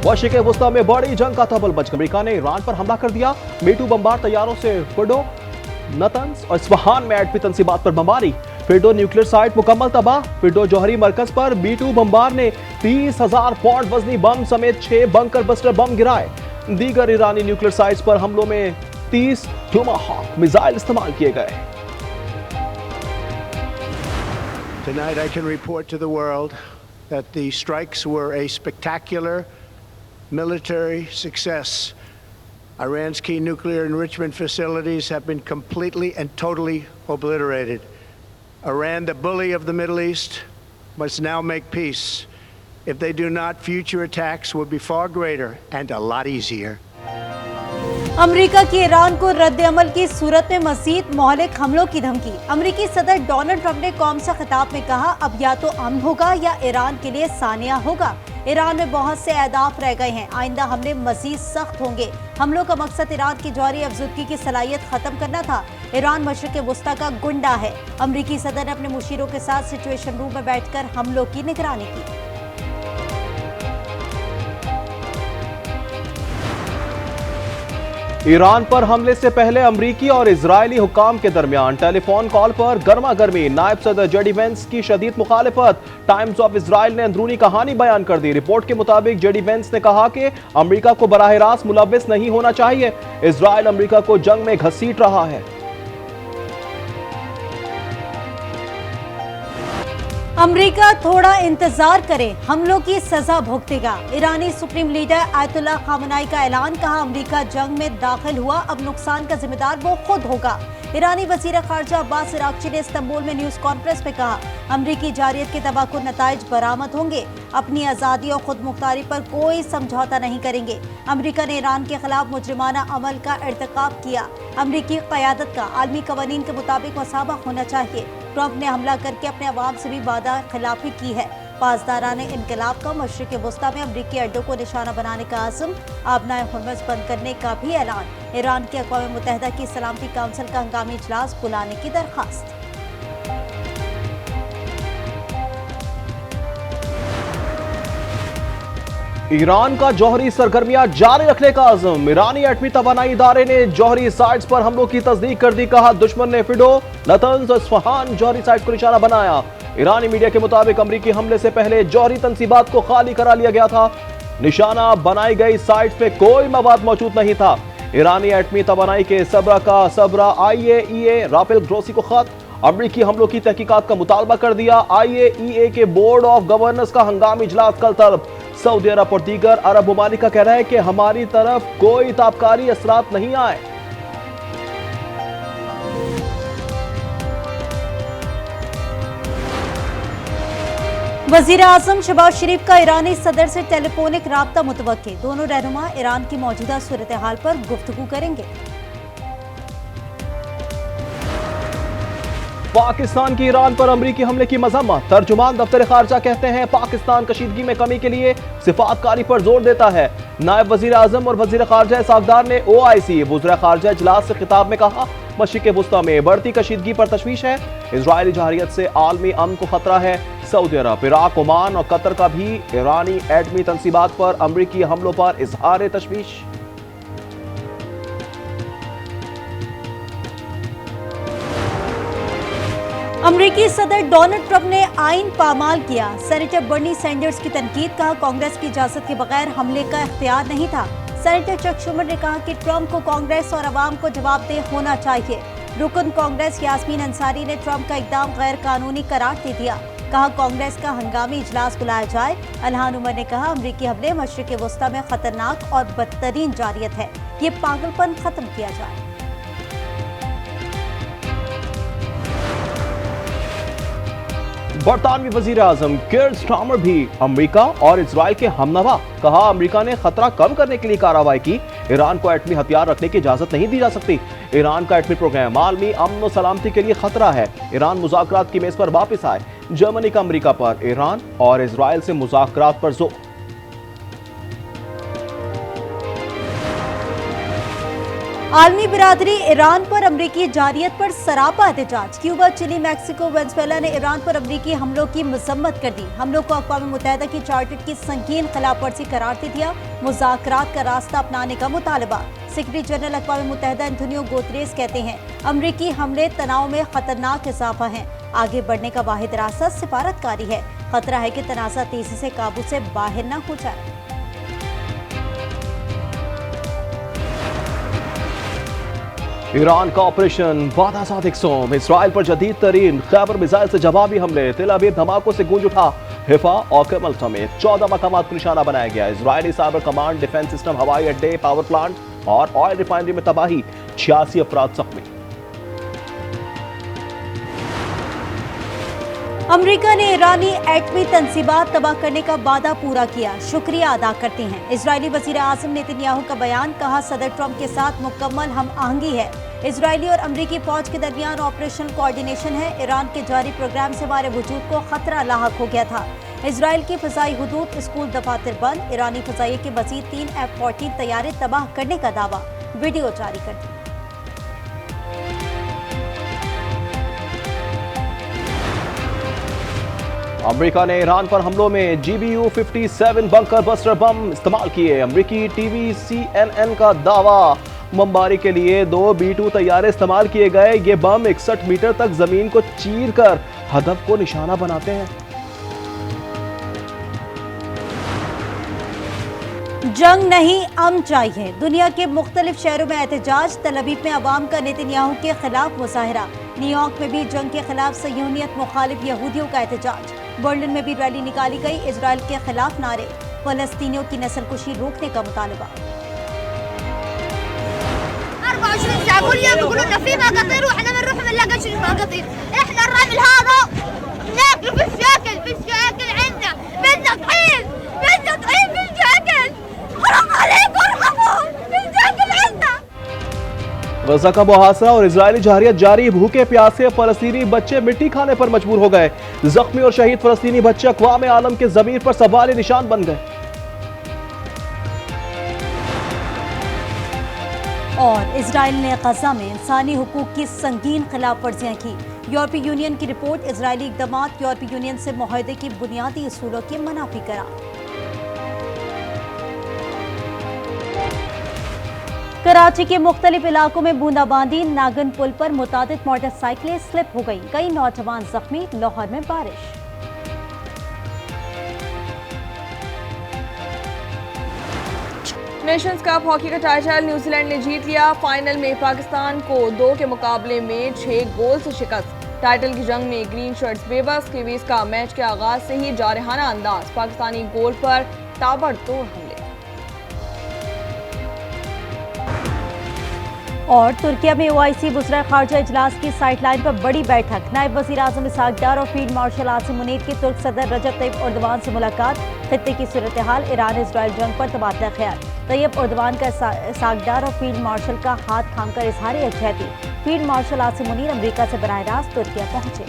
मशरिक़ वस्ता में बड़ी जंग का तहब्बुल मच गया। अमेरिका ने ईरान पर हमला कर दिया। मी-2 बमबार तैयारों से फिडो, नतंज और इस्फहान में एटमी तंसीबात पर बमबारी। फिडो न्यूक्लियर साइट मुकम्मल तबाह। फिडो जौहरी मरकज पर मी-2 बमबार ने 30,000 पौंड वजनी बम समेत 6 बंकर बस्टर बम गिराए। दीगर ईरानी न्यूक्लियर साइट्स पर हमलों में 30 टोमाहॉक मिसाइल इस्तेमाल किए गए। Tonight I can report to the world that the strikes were a spectacular military success. Iran's key nuclear enrichment facilities have been completely and totally obliterated. Iran, the bully of the Middle East, must now make peace. If they do not, future attacks will be far greater and a lot easier. America की Iran को रद्द-ए-अमल की सूरत में मजीद मोहलिक हमलों की धमकी। अमेरिकी सदर Donald Trump ने कौम से खिताब में कहा, अब या तो अमन होगा या ईरान के लिए सानिया होगा। ईरान में बहुत से अहदाफ रह गए हैं, आइंदा हमले मजीद सख्त होंगे। हमलों का मकसद ईरान की जौहरी अफजुदगी की सलाहियत खत्म करना था। ईरान मशरिक़ वस्ता का गुंडा है। अमेरिकी सदर ने अपने मुशीरों के साथ सिचुएशन रूम में बैठकर हमलों की निगरानी की। ईरान पर हमले से पहले अमरीकी और इजरायली हुकाम के दरमियान टेलीफोन कॉल पर गर्मा गर्मी। नायब सदर जेडी वेंस की शदीद मुखालिफत। टाइम्स ऑफ इजराइल ने अंदरूनी कहानी बयान कर दी। रिपोर्ट के मुताबिक जेडी वेंस ने कहा कि अमरीका को बराह रास्त मुलव्विस नहीं होना चाहिए। इजराइल अमरीका को जंग में घसीट रहा है। अमेरिका थोड़ा इंतजार करे, हमलों की सजा भुगतेगा। ईरानी सुप्रीम लीडर आयतुल्लाह खामनाई का ऐलान। कहा, अमेरिका जंग में दाखिल हुआ, अब नुकसान का जिम्मेदार वो खुद होगा। ईरानी वजीर खारजा अब्बास अरागची ने इस्तांबुल में न्यूज कॉन्फ्रेंस में कहा, अमरीकी जारियत के तबाकुर नताइज बरामद होंगे। अपनी आज़ादी और खुद मुख्तारी पर कोई समझौता नहीं करेंगे। अमरीका ने ईरान के खिलाफ मुजरिमाना अमल का इर्तिकाब किया। अमरीकी क़यादत का आलमी कवानीन के मुताबिक मसाबा होना चाहिए। ट्रंप ने हमला करके अपने अवाम से भी वादा खिलाफी की है। पासदाराने इनकलाब का मशरिक़ वस्ता में अमरीकी अड्डों को निशाना बनाने का आज़म। आबनाए हुर्मुज़ बंद करने का भी ऐलान। ईरान की अक़वाम मुत्तहिदा की सलामती काउंसिल का हंगामी इजलास बुलाने की दरख्वास्त। ईरान का जौहरी सरगर्मियां जारी रखने का आज़म। ईरानी एटमी तवानाई इदारे ने जौहरी साइट्स पर हमलों की तस्दीक कर दी। कहा, दुश्मन ने फिडो, नतंज और इस्फहान जौहरी साइट्स को निशाना बनाया। ईरानी मीडिया के मुताबिक अमरीकी हमले से पहले जौहरी तंसीबात को खाली करा लिया गया था। निशाना बनाई गई साइट पे कोई मवाद मौजूद नहीं था। ईरानी एटमी तवानाई के सबरा का सबरा IAEA राफेल ग्रोसी को खत। अमरीकी हमलों की तहकीकात का मुतालबा कर दिया। IAEA के बोर्ड ऑफ गवर्नर्स का हंगामी इजलास कल तलब। सऊदी अरब और दीगर अरब ममालिक का कहना है कि हमारी तरफ कोई ताबकारी असरात नहीं आए। वजीर आजम शहबाज शरीफ का ईरानी सदर से टेलीफोनिक राब्ता मुतवक्किल। दोनों रहनुमा ईरान की मौजूदा सूरत हाल पर गुफ्तगू करेंगे। पाकिस्तान की ईरान पर अमरीकी हमले की मजम्मत। तर्जुमान दफ्तर खारजा कहते हैं, पाकिस्तान कशीदगी में कमी के लिए सिफातकारी पर जोर देता है। नायब वजीर आजम और वजीर खारजा साफदार ने OIC वज़ीर खारजा इजलास से खिताब में कहा, मशरिक़ वस्ता में बढ़ती कशीदगी पर तशवीश है। इजरायली जहारियत से आलमी अमन को खतरा है। सऊदी अरब, इराक, ओमान और कतर का भी ईरानी एटमी तंसीबात पर अमरीकी हमलों पर इजहार तशवीश। अमरीकी सदर डोनाल्ड ट्रंप ने आइन पामाल किया। सेनेटर बर्नी सैंडर्स की तनकीद। कहा, कांग्रेस की इजाजत के बगैर हमले का इख्तियार नहीं था। सेनेटर चक शूमर ने कहा कि ट्रंप को कांग्रेस और अवाम को जवाबदेह होना चाहिए। रुकन कांग्रेस यास्मीन अंसारी ने ट्रंप का इकदाम गैर कानूनी करार दे दिया। कहा, कांग्रेस का हंगामी इजलास बुलाया जाए। अलहान उमर ने कहा, अमरीकी हमले मशरिक़ वस्ता में खतरनाक और बदतरीन जारियत है, ये पागलपन खत्म किया जाए। बरतानवी वजीर आजम कीर स्टार्मर भी अमरीका और इजराइल के हमनवा। कहा, अमरीका ने खतरा कम करने के लिए कार्रवाई की। ईरान को एटमी हथियार रखने की इजाजत नहीं दी जा सकती। ईरान का एटमी प्रोग्राम आलमी अमन और सलामती के लिए खतरा है। ईरान मुज़ाकरात की मेज पर वापस आए। जर्मनी का अमरीका पर ईरान और इजराइल से मुज़ाकरात पर जोर। आलमी बिरादरी ईरान पर अमरीकी जारियत पर सरापा एहतजाज। क्यूबा, चिली, मैक्सिको, वेनेजुएला ने ईरान पर अमरीकी हमलों की मजम्मत कर दी। हमलों को अक़वाम मुत्तहिदा की चार्टर की संगीन खिलाफवर्जी करार दे दिया। मुज़ाकरात का रास्ता अपनाने का मुतालबा। सेक्रेटरी जनरल अक़वाम मुत्तहिदा एंटोनियो गुतेरेस कहते हैं अमरीकी हमले तनाव में खतरनाक इजाफा हैं। आगे बढ़ने का वाहिद रास्ता सिफारतकारी है। खतरा है कि तनाज़ा तेजी से काबू से बाहर न हो जाए। ईरान का ऑपरेशन वादा सादिक सोम, इसराइल पर जदीद तरीन खैबर मिसाइल से जवाबी हमले। तेल अवीव धमाकों से गूंज उठा। हिफा और कर्मल समेत 14 मकामात को निशाना बनाया गया। Israeli cyber command, defence system, हवाई अड्डे, पावर प्लांट और ऑयल रिफाइनरी में तबाही। 86 अफराद जख्मी। अमेरिका ने ईरानी एटमी तंसीबात तबाह करने का वादा पूरा किया। शुक्रिया अदा करते हैं। इजरायली वजीर आजम नेतन्याहू का बयान, कहा सदर ट्रंप के साथ मुकम्मल हम आहंगी है। इजरायली और अमरीकी फौज के दरमियान ऑपरेशनल कोऑर्डिनेशन है। ईरान के जारी प्रोग्राम से हमारे वजूद को खतरा लाहक हो गया था। इजराइल की फ़िज़ाई हुदूद, स्कूल, दफातर बंद। ईरानी फ़िज़ाइये के मज़ीद 3 F-14 तैयारे तबाह करने का दावा। वीडियो जारी कर दी। अमेरिका ने ईरान पर हमलों में GBU-57 बंकर बस्टर बम इस्तेमाल किए। अमेरिकी टीवी CNN का दावा, बमबारी के लिए 2 B-2 तैयारे इस्तेमाल किए गए। ये बम 61 मीटर तक जमीन को चीर कर हदफ को निशाना बनाते हैं। जंग नहीं, अमन चाहिए। दुनिया के मुख्तलिफ शहरों में एहतजाज। तल अवीव में अवाम का नेतन्याहू के खिलाफ मुजाहरा। न्यूयॉर्क में भी जंग के खिलाफ सह्यूनियत मुखालिफ यहूदियों का एहतजाज। बर्लिन में भी रैली निकाली गई। इजराइल के खिलाफ नारे। फलस्तीनियों की नस्लकुशी रोकने का मुतालबा। गजा का मुहासरा और इजरायली जहरियत जारी। भूखे प्यासे फलस्तीनी बच्चे मिट्टी खाने पर मजबूर हो गए। जख्मी और शहीद फलस्तीनी बच्चे अक़वाम आलम के ज़मीर पर सवाल निशान बन गए। और इजराइल ने गजा में इंसानी हुकूक की संगीन खिलाफ वर्जियां की। यूरोपीय यूनियन की रिपोर्ट, इजरायली इक़दाम यूरोपीय यूनियन से मुआहदे की बुनियादी उसूलों के मुनाफी करार। कराची के मुख्तलिफ इलाकों में बूंदाबांदी। नागन पुल पर मुतादिद मोटरसाइकिलें स्लिप हो गई। कई नौजवान जख्मी। लाहौर में बारिश। नेशंस कप हॉकी का टाइटल न्यूजीलैंड ने जीत लिया। फाइनल में पाकिस्तान को 2 के मुकाबले में 6 गोल से शिकस्त। टाइटल की जंग में ग्रीन शर्ट्स बेबस। किवीज का मैच के आगाज से ही जारहाना अंदाज। पाकिस्तानी गोल पर ताबड़तोड़ हमले। और तुर्किया में OIC वज़ीर ख़ारजा इजलास की साइडलाइन पर बड़ी बैठक। नायब वज़ीर आज़म इसहाक डार और फील्ड मार्शल आसिम मुनीर की तुर्क सदर रजब तैयब एर्दोगान से मुलाकात। खित्ते की सूरत हाल, ईरान इजराइल जंग पर तबादला ख्याल। तैयब एर्दोगान का इसहाक डार और फील्ड मार्शल का हाथ थामकर इजहार यकजहती। फील्ड मार्शल आसिम मुनीर अमरीका से बराह रास्त तुर्किया पहुंचे।